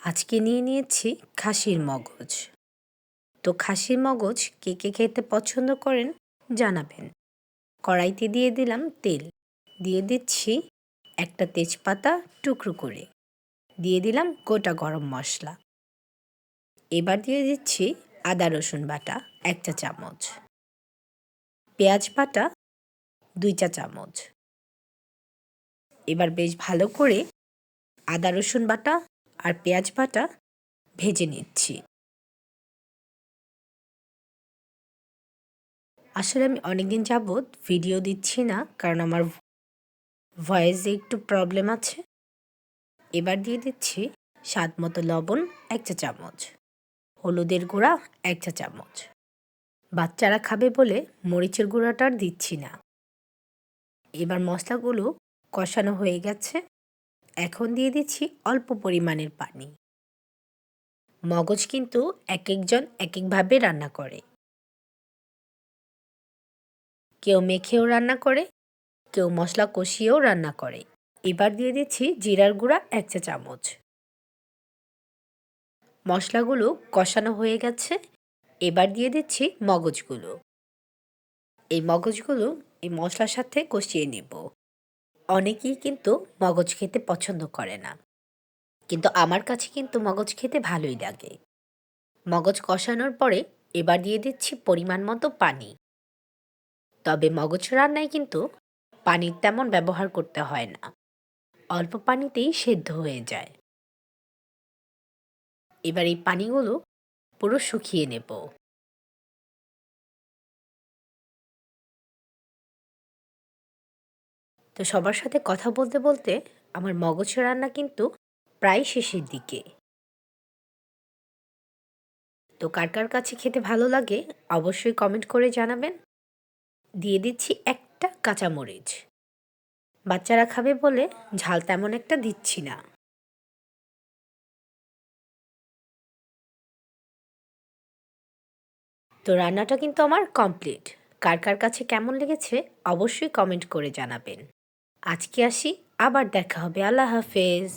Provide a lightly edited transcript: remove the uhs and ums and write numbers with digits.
আজকে নিয়ে নিয়েছি খাসির মগজ। তো খাসির মগজ কে কে খেতে পছন্দ করেন জানাবেন। কড়াইতে দিয়ে দিলাম তেল, দিয়ে দিচ্ছি একটা তেজপাতা টুকরো করে, দিয়ে দিলাম গোটা গরম মশলা। এবার দিয়ে দিচ্ছি আদা রসুন বাটা 1 চা চামচ, পেঁয়াজ বাটা 2 চা চামচ। এবার বেশ ভালো করে আদা রসুন বাটা আর পেঁয়াজ বাটা ভেজে নিচ্ছি। আসলে আমি অনেকদিন যাবৎ ভিডিও দিচ্ছি না, কারণ আমার ভয়েসে একটু প্রবলেম আছে। এবার দিয়ে দিচ্ছি স্বাদ মতো লবণ 1 চা চামচ, হলুদের গুঁড়া 1 চা চামচ। বাচ্চারা খাবে বলে মরিচের গুঁড়াটা আর দিচ্ছি না। এবার মশলাগুলো কষানো হয়ে গেছে, এখন দিয়ে দিচ্ছি অল্প পরিমাণের পানি। মগজ কিন্তু এক একজন এক একভাবে রান্না করে, কেউ মেখেও রান্না করে, কেউ মশলা কষিয়েও রান্না করে। এবার দিয়ে দিচ্ছি জিরার গুঁড়া 1 চা চামচ। মশলাগুলো কষানো হয়ে গেছে, এবার দিয়ে দিচ্ছি মগজগুলো। এই মগজগুলো এই মশলার সাথে কষিয়ে নেব। অনেকেই কিন্তু মগজ খেতে পছন্দ করে না, কিন্তু আমার কাছে কিন্তু মগজ খেতে ভালোই লাগে। মগজ কষানোর পরে এবার দিয়ে দিচ্ছি পরিমাণ মতো পানি। তবে মগজ রান্নায় কিন্তু পানির তেমন ব্যবহার করতে হয় না, অল্প পানিতেই সেদ্ধ হয়ে যায়। এবার এই পানিগুলো পুরো শুকিয়ে নেব। তো সবার সাথে কথা বলতে বলতে আমার মগজ রান্না কিন্তু প্রায় শেষের দিকে। তো কার কার কাছে খেতে ভালো লাগে অবশ্যই কমেন্ট করে জানাবেন। দিয়ে দিচ্ছি একটা কাঁচামরিচ, বাচ্চারা খাবে বলে ঝাল তেমন একটা দিচ্ছি না। তো রান্নাটা কিন্তু আমার কমপ্লিট। কার কার কাছে কেমন লেগেছে অবশ্যই কমেন্ট করে জানাবেন। আজকে আসি, আবার দেখা হবে। আল্লাহ হাফেজ।